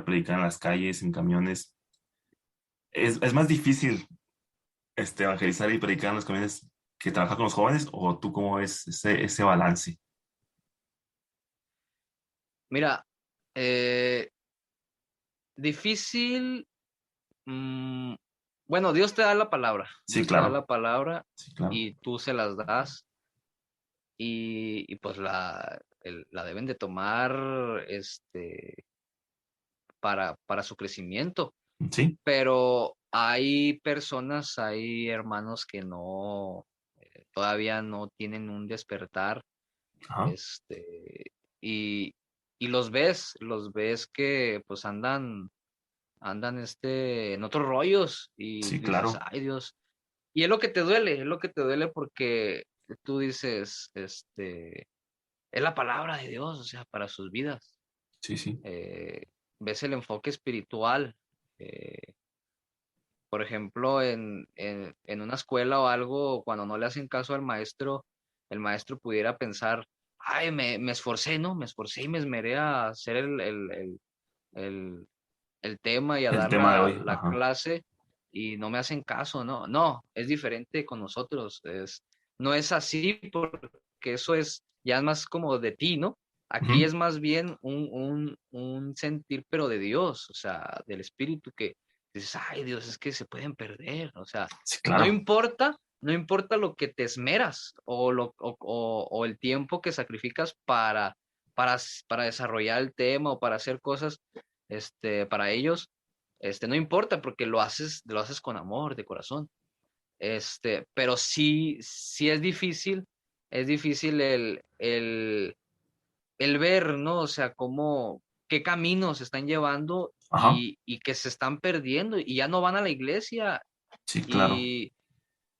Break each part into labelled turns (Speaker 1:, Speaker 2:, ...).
Speaker 1: predicar en las calles, en camiones. Es más difícil evangelizar y predicar en los camiones que trabajar con los jóvenes, o tú cómo ves ese balance?
Speaker 2: Mira, eh, difícil, mm, bueno, Dios te da la palabra,
Speaker 1: Sí,
Speaker 2: Dios te da
Speaker 1: claro,
Speaker 2: la palabra
Speaker 1: sí, claro.
Speaker 2: y tú se las das y pues la deben de tomar para su crecimiento.
Speaker 1: Sí,
Speaker 2: Pero hay personas, hay hermanos que no, todavía no tienen un despertar,
Speaker 1: ajá,
Speaker 2: este, y, y los ves que pues andan en otros rollos y
Speaker 1: sí,
Speaker 2: tú dices,
Speaker 1: claro.
Speaker 2: ay Dios. Y es lo que te duele, es lo que te duele porque tú dices, es la palabra de Dios, o sea, para sus vidas.
Speaker 1: Sí, sí.
Speaker 2: Eh, ves el enfoque espiritual. eh, por ejemplo, en una escuela o algo, cuando no le hacen caso al maestro, el maestro pudiera pensar, ay, me esforcé, ¿no? Me esforcé y me esmeré a hacer el, el tema y a
Speaker 1: El
Speaker 2: dar
Speaker 1: tema de hoy,
Speaker 2: la
Speaker 1: ajá.
Speaker 2: clase y no me hacen caso, ¿no? No, es diferente con nosotros. No es así porque eso es ya es más como de ti, ¿no? Aquí
Speaker 1: Ujú.
Speaker 2: es más bien un sentir, pero de Dios, o sea, del Espíritu que dices, ay Dios, es que se pueden perder, o sea,
Speaker 1: Sí,
Speaker 2: no
Speaker 1: claro.
Speaker 2: importa, no importa lo que te esmeras o el tiempo que sacrificas para, para desarrollar el tema o para hacer cosas, para ellos, no importa porque lo haces con amor, de corazón. Pero sí, sí es difícil el ver, ¿no? O sea, qué caminos se están llevando
Speaker 1: Ajá.
Speaker 2: y que se están perdiendo y ya no van a la iglesia
Speaker 1: Sí, claro.
Speaker 2: y,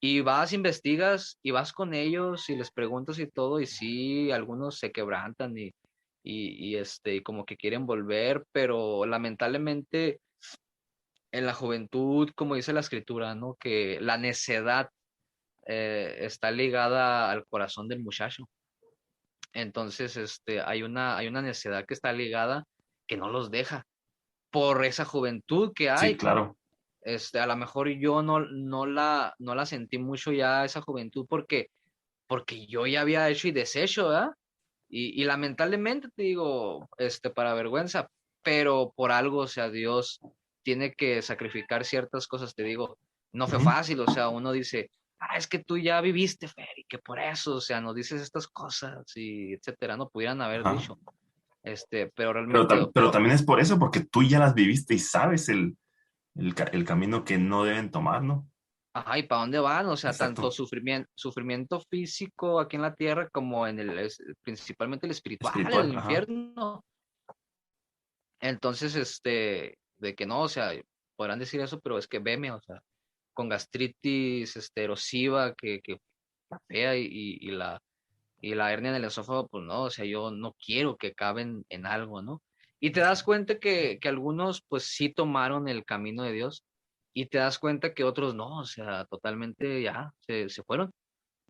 Speaker 2: y vas, investigas y vas con ellos y les preguntas y todo y sí, algunos se quebrantan y como que quieren volver, pero lamentablemente en la juventud, como dice la escritura, ¿no? Que la necedad está ligada al corazón del muchacho. Entonces, hay una necedad que está ligada que no los deja por esa juventud que
Speaker 1: Sí,
Speaker 2: hay.
Speaker 1: claro.
Speaker 2: A lo mejor yo no la sentí mucho ya esa juventud porque yo ya había hecho y deshecho, ¿verdad? Y lamentablemente te digo, para vergüenza, pero por algo, o sea, Dios tiene que sacrificar ciertas cosas, te digo, no fue
Speaker 1: Ujú.
Speaker 2: fácil, o sea, uno dice, es que tú ya viviste, Fer, y que por eso, o sea, nos dices estas cosas y etcétera, no pudieran haber
Speaker 1: Ajá.
Speaker 2: dicho, pero realmente,
Speaker 1: Pero también es por eso, porque tú ya las viviste y sabes el camino que no deben tomar, ¿no?
Speaker 2: ajá, ¿y para dónde van? O sea, tanto
Speaker 1: Exacto.
Speaker 2: sufrimiento físico aquí en la tierra como principalmente el espiritual, el
Speaker 1: Espiritual, ajá.
Speaker 2: infierno. Entonces, de que no, o sea, podrán decir eso, pero es que veme, o sea, con gastritis, erosiva, que fea y la hernia en el esófago, pues no, o sea, yo no quiero que caben en algo, ¿no? Y te das cuenta que algunos, pues sí tomaron el camino de Dios y te das cuenta que otros no, o sea, totalmente ya se fueron.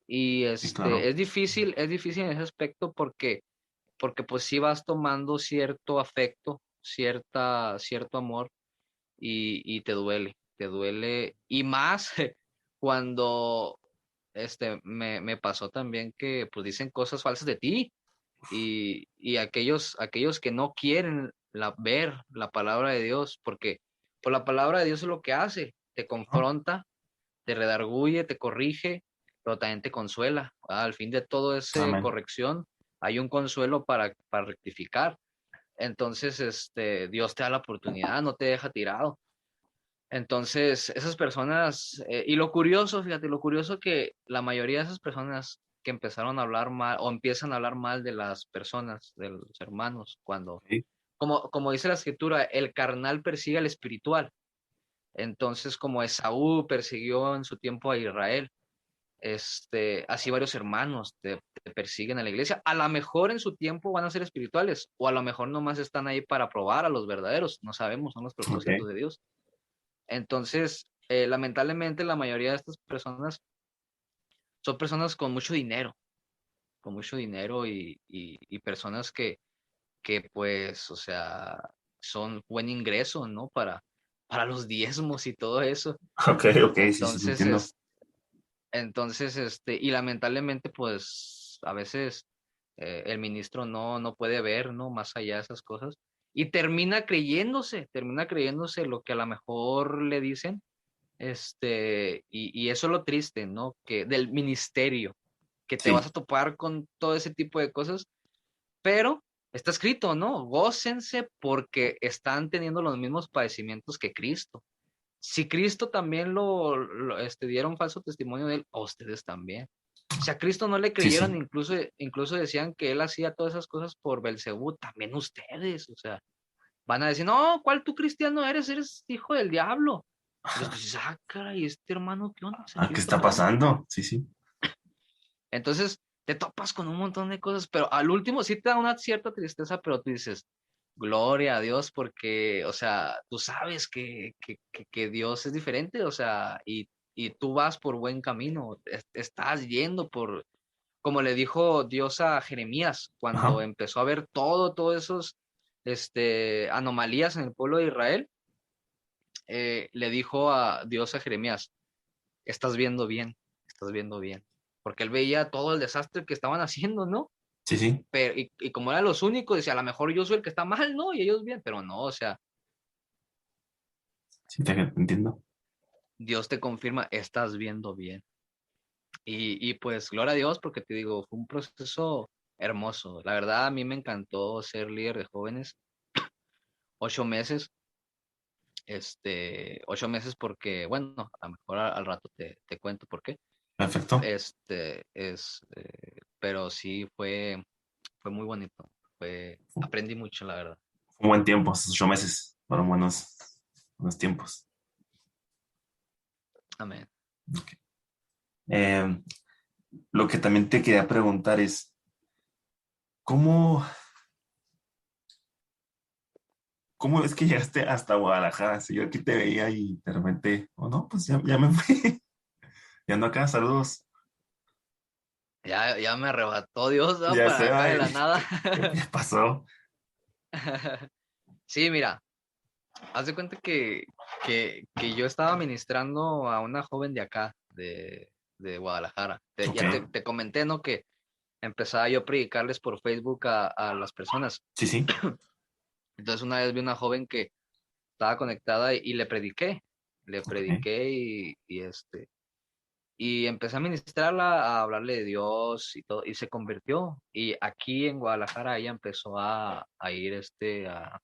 Speaker 2: Y
Speaker 1: Sí, claro.
Speaker 2: es difícil en ese aspecto porque pues sí vas tomando cierto afecto, cierto amor y te duele y más cuando me pasó también que pues dicen cosas falsas de ti y aquellos que no quieren ver la palabra de Dios, porque pues la palabra de Dios es lo que hace, te
Speaker 1: Ajá.
Speaker 2: confronta, te redarguye, te corrige, pero también te consuela. Al fin de todo esa
Speaker 1: Amén.
Speaker 2: corrección hay un consuelo para rectificar. Entonces, Dios te da la oportunidad, no te deja tirado. Entonces, esas personas, y lo curioso, fíjate, lo curioso que la mayoría de esas personas que empezaron a hablar mal o empiezan a hablar mal de las personas, de los hermanos,
Speaker 1: Sí,
Speaker 2: como dice la escritura, el carnal persigue al espiritual. Entonces, como Esaú persiguió en su tiempo a Israel, así varios hermanos te persiguen a la iglesia. A lo mejor en su tiempo van a ser espirituales, o a lo mejor nomás están ahí para probar a los verdaderos, no sabemos, son los propósitos
Speaker 1: ok.
Speaker 2: de Dios. Entonces, lamentablemente la mayoría de estas personas son personas con mucho dinero y personas que pues, o sea, son buen ingreso, ¿no? Para los diezmos y todo eso.
Speaker 1: Ok, ok, sí, sí,
Speaker 2: Entonces,
Speaker 1: entiendo.
Speaker 2: y lamentablemente, pues, a veces el ministro no puede ver, ¿no? Más allá de esas cosas. Y termina creyéndose lo que a lo mejor le dicen, y eso es lo triste, ¿no? Que del ministerio, que te vas
Speaker 1: Sí,
Speaker 2: a topar con todo ese tipo de cosas, pero está escrito, ¿no? Gócense porque están teniendo los mismos padecimientos que Cristo. Si Cristo también dieron falso testimonio de él, a ustedes también. Si a Cristo no le
Speaker 1: sí,
Speaker 2: creyeron,
Speaker 1: sí.
Speaker 2: incluso decían que él hacía todas esas cosas por Belcebú, también ustedes, o sea, van a decir, no, ¿cuál tú cristiano eres? Eres hijo del diablo. Y después dices, ah, caray, este hermano, ¿qué onda?
Speaker 1: Ah,
Speaker 2: ¿Qué
Speaker 1: ¿qué
Speaker 2: está
Speaker 1: está
Speaker 2: pasando?
Speaker 1: pasando? Sí, sí.
Speaker 2: Entonces, te topas con un montón de cosas, pero al último sí te da una cierta tristeza, pero tú dices, gloria a Dios, porque, o sea, tú sabes que Dios es diferente, o sea, y tú vas por buen camino, estás yendo por, como le dijo Dios a Jeremías, cuando
Speaker 1: Ajá.
Speaker 2: empezó a ver todos esos, anomalías en el pueblo de Israel, le dijo a Dios a Jeremías, estás viendo bien, porque él veía todo el desastre que estaban haciendo, ¿no?
Speaker 1: Sí, sí.
Speaker 2: Pero, y como eran los únicos, decía, a lo mejor yo soy el que está mal, ¿no? Y ellos bien, pero no, o sea,
Speaker 1: Sí, te entiendo.
Speaker 2: Dios te confirma, estás viendo bien. Y pues, gloria a Dios, porque te digo, fue un proceso hermoso. La verdad, a mí me encantó ser líder de jóvenes. 8 meses, 8 meses porque, bueno, a lo mejor al rato te cuento por qué.
Speaker 1: Perfecto.
Speaker 2: Pero sí fue muy bonito. Aprendí mucho, la verdad.
Speaker 1: Fue un buen tiempo, esos 8 meses. Fueron buenos tiempos.
Speaker 2: Amén.
Speaker 1: Ok. Eh, lo que también te quería preguntar es, ¿cómo, cómo es que llegaste hasta Guadalajara? Si yo aquí te veía y de repente, oh no, pues ya me fui. Ya ando acá, saludos.
Speaker 2: Ya me arrebató Dios, ¿no?
Speaker 1: Ya
Speaker 2: Para
Speaker 1: sé,
Speaker 2: acá de
Speaker 1: ay,
Speaker 2: la nada.
Speaker 1: ¿qué pasó?
Speaker 2: Sí, mira, haz de cuenta que yo estaba ministrando a una joven de acá, de Guadalajara.
Speaker 1: Ok,
Speaker 2: Ya te comenté, ¿no? Que empezaba yo a predicarles por Facebook a las personas.
Speaker 1: sí, sí,
Speaker 2: Entonces una vez vi una joven que estaba conectada y le
Speaker 1: ok,
Speaker 2: prediqué y empecé a ministrarla, a hablarle de Dios y todo, y se convirtió. Y aquí en Guadalajara ella empezó a ir a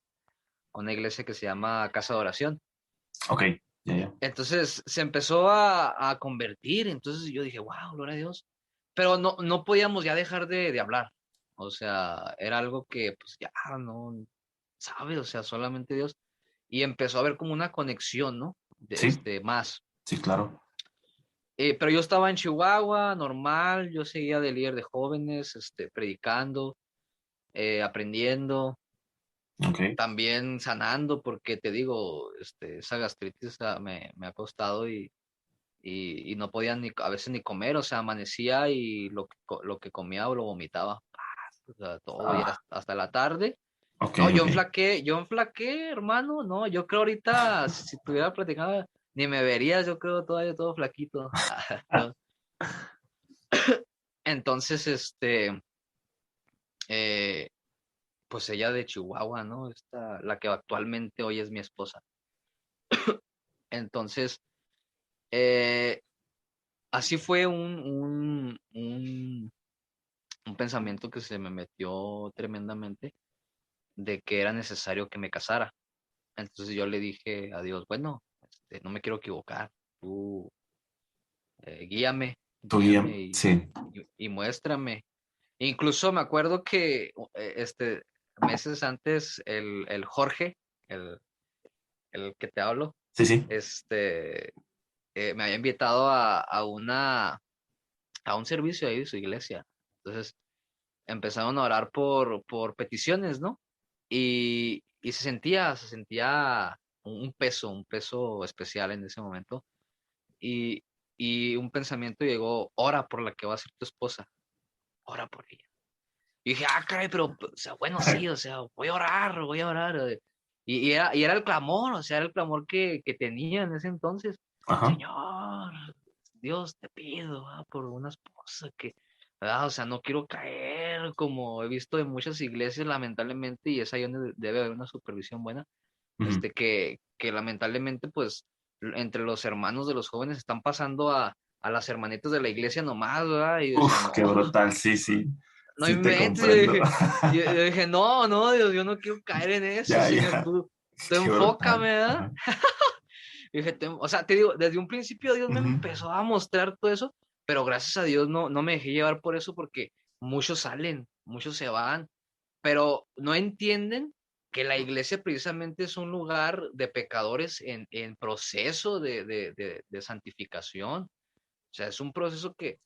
Speaker 2: una iglesia que se llama Casa de Oración.
Speaker 1: ok, ya.
Speaker 2: Entonces se empezó a convertir, entonces yo dije, wow, gloria a Dios. Pero no podíamos ya dejar de hablar. O sea, era algo que pues ya no sabe, o sea, solamente Dios. Y empezó a haber como una conexión, ¿no?
Speaker 1: Sí,
Speaker 2: Más.
Speaker 1: sí, claro.
Speaker 2: Pero yo estaba en Chihuahua, normal, yo seguía de líder de jóvenes, predicando, aprendiendo,
Speaker 1: Ok,
Speaker 2: también sanando, porque te digo, esa gastritis me ha costado y no podía a veces ni comer, o sea, amanecía y lo que comía o lo vomitaba, o sea, todo, y
Speaker 1: ah,
Speaker 2: hasta la tarde.
Speaker 1: ok,
Speaker 2: No,
Speaker 1: ok.
Speaker 2: yo enflaqué, hermano, no, yo creo ahorita, si estuviera platicando, ni me verías, yo creo todavía todo flaquito.
Speaker 1: Ah,
Speaker 2: Entonces, eh, pues ella de Chihuahua, ¿no? La que actualmente hoy es mi esposa. Entonces, eh, así fue un pensamiento que se me metió tremendamente de que era necesario que me casara. Entonces yo le dije a Dios, bueno, no me quiero equivocar, tú guíame,
Speaker 1: tu guía,
Speaker 2: guíame
Speaker 1: sí,
Speaker 2: y muéstrame. Incluso me acuerdo que meses antes el Jorge, el, el que te hablo,
Speaker 1: sí, sí,
Speaker 2: este, me había invitado a un servicio ahí de su iglesia. Entonces empezaron a orar por peticiones, ¿no? Y se sentía un peso especial en ese momento. Y, y un pensamiento llegó, ora por la que va a ser tu esposa, ora por ella. Y dije, ah, caray, pero, o sea, bueno, sí, o sea, voy a orar, voy a orar. y era el clamor, o sea, era el clamor que tenía en ese entonces.
Speaker 1: Ajá.
Speaker 2: Señor, Dios, te pido por una esposa que, ¿verdad? O sea, no quiero caer como he visto en muchas iglesias, lamentablemente, y es ahí donde debe haber una supervisión buena,
Speaker 1: Ujú.
Speaker 2: que lamentablemente, pues, entre los hermanos de los jóvenes están pasando a las hermanitas de la iglesia nomás, ¿verdad? Y yo decía,
Speaker 1: Uf,
Speaker 2: no,
Speaker 1: qué brutal, sí, sí,
Speaker 2: no
Speaker 1: sí te
Speaker 2: inventes. Yo
Speaker 1: comprendo.
Speaker 2: dije, yo dije, no, no, Dios, yo no quiero caer en eso,
Speaker 1: Ya,
Speaker 2: Señor,
Speaker 1: ya,
Speaker 2: tú
Speaker 1: qué brutal.
Speaker 2: enfócame, ¿verdad?
Speaker 1: Ajá.
Speaker 2: Y dije, o sea, te digo, desde un principio Dios me
Speaker 1: Ujú.
Speaker 2: empezó a mostrar todo eso, pero gracias a Dios no me dejé llevar por eso porque muchos salen, muchos se van, pero no entienden que la iglesia precisamente es un lugar de pecadores en proceso de santificación. O sea, es un proceso que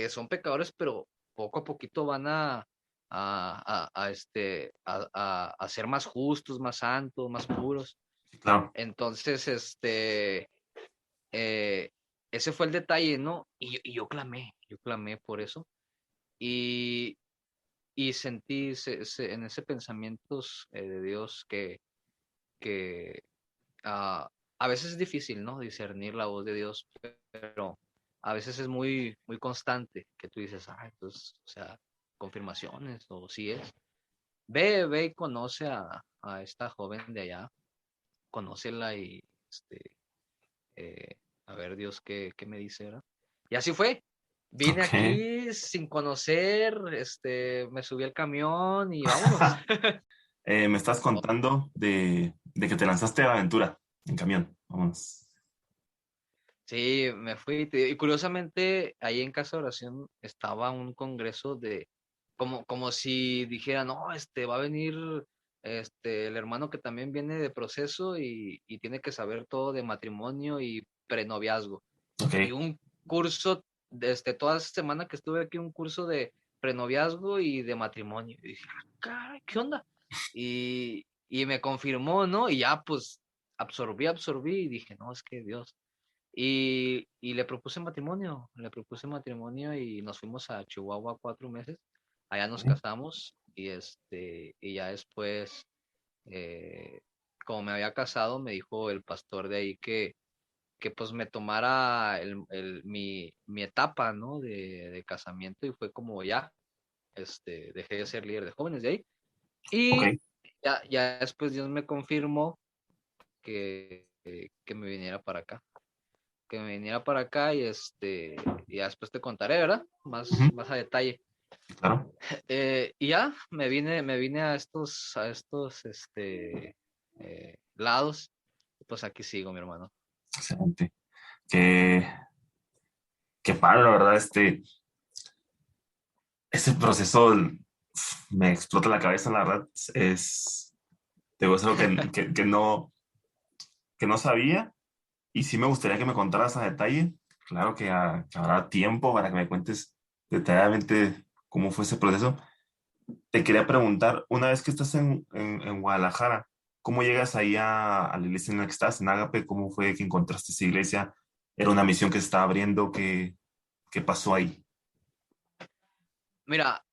Speaker 2: son pecadores, pero poco a poquito van a ser más justos, más santos, más puros.
Speaker 1: Sí, claro.
Speaker 2: Entonces, eh, ese fue el detalle, ¿no? Y yo clamé por eso. Y, y sentí en ese pensamientos de Dios que a veces es difícil, ¿no? Discernir la voz de Dios, pero a veces es muy, muy constante que tú dices, ah, pues, o sea, confirmaciones, o sí es. Ve y conoce a esta joven de allá, conócela y, eh, a ver Dios qué me dice, ¿verdad? Y así fue. Vine
Speaker 1: Ok.
Speaker 2: aquí sin conocer, me subí al camión y vámonos.
Speaker 1: Me estás contando de que te lanzaste a la aventura en camión. Vámonos.
Speaker 2: Sí, me fui. Y curiosamente, ahí en Casa de Oración estaba un congreso como si dijera, no, va a venir el hermano que también viene de proceso y tiene que saber todo de matrimonio y prenoviazgo.
Speaker 1: Ok.
Speaker 2: Y un curso, toda esta semana que estuve aquí, un curso de prenoviazgo y de matrimonio. Y dije, ah, caray, ¿qué onda? Y me confirmó, ¿no? Y ya pues absorbí y dije, no, es que Dios. Y le propuse matrimonio y nos fuimos a Chihuahua 4 meses. Allá nos
Speaker 1: Ok.
Speaker 2: casamos y ya después, eh, como me había casado, me dijo el pastor de ahí que pues me tomara mi etapa, ¿no? De casamiento y fue como ya, dejé de ser líder de jóvenes de ahí.
Speaker 1: Ok.
Speaker 2: Y ya después Dios me confirmó que me viniera para acá. Que me viniera para acá y ya después te contaré, ¿verdad?
Speaker 1: Ujú.
Speaker 2: Más a detalle.
Speaker 1: Sí, claro.
Speaker 2: Y ya me vine a estos lados. Pues aquí sigo, mi hermano.
Speaker 1: Excelente. Qué, qué padre, la verdad, ese proceso me explota la cabeza, la verdad. Te digo, es algo que no sabía y sí me gustaría que me contaras a detalle. Claro que habrá tiempo para que me cuentes detalladamente cómo fue ese proceso. Te quería preguntar, una vez que estás en Guadalajara, ¿cómo llegas ahí a la iglesia en la que estás, en Ágape? ¿Cómo fue que encontraste esa iglesia? ¿Era una misión que se estaba abriendo? ¿Qué pasó ahí?
Speaker 2: Mira,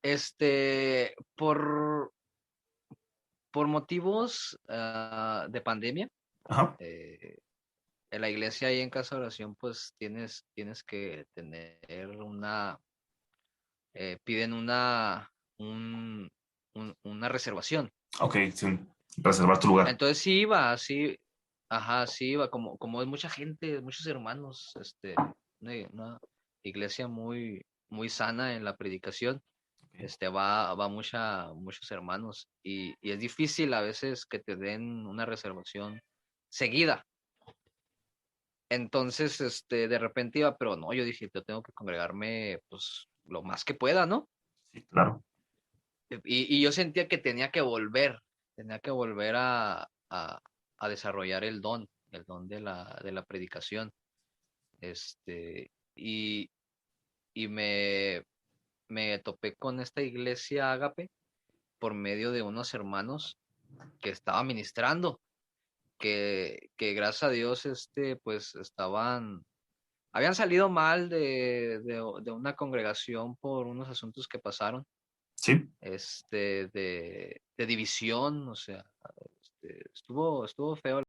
Speaker 2: por motivos de pandemia,
Speaker 1: Ajá,
Speaker 2: eh, en la iglesia y en casa de oración, pues tienes que tener piden una reservación.
Speaker 1: ok, sí, reservar tu lugar.
Speaker 2: Entonces sí iba, sí, ajá, sí iba, como es mucha gente, muchos hermanos, una iglesia muy, muy sana en la predicación,
Speaker 1: Ok.
Speaker 2: va muchos hermanos y es difícil a veces que te den una reservación seguida. Entonces, de repente iba, pero no, yo dije, yo tengo que congregarme, pues, lo más que pueda, ¿no?
Speaker 1: Sí, claro.
Speaker 2: Y yo sentía que tenía que volver a desarrollar el don de la predicación. Y, y me topé con esta iglesia Ágape por medio de unos hermanos que estaba ministrando, que gracias a Dios, pues habían salido mal de una congregación por unos asuntos que pasaron
Speaker 1: Sí,
Speaker 2: de división, o sea, estuvo feo.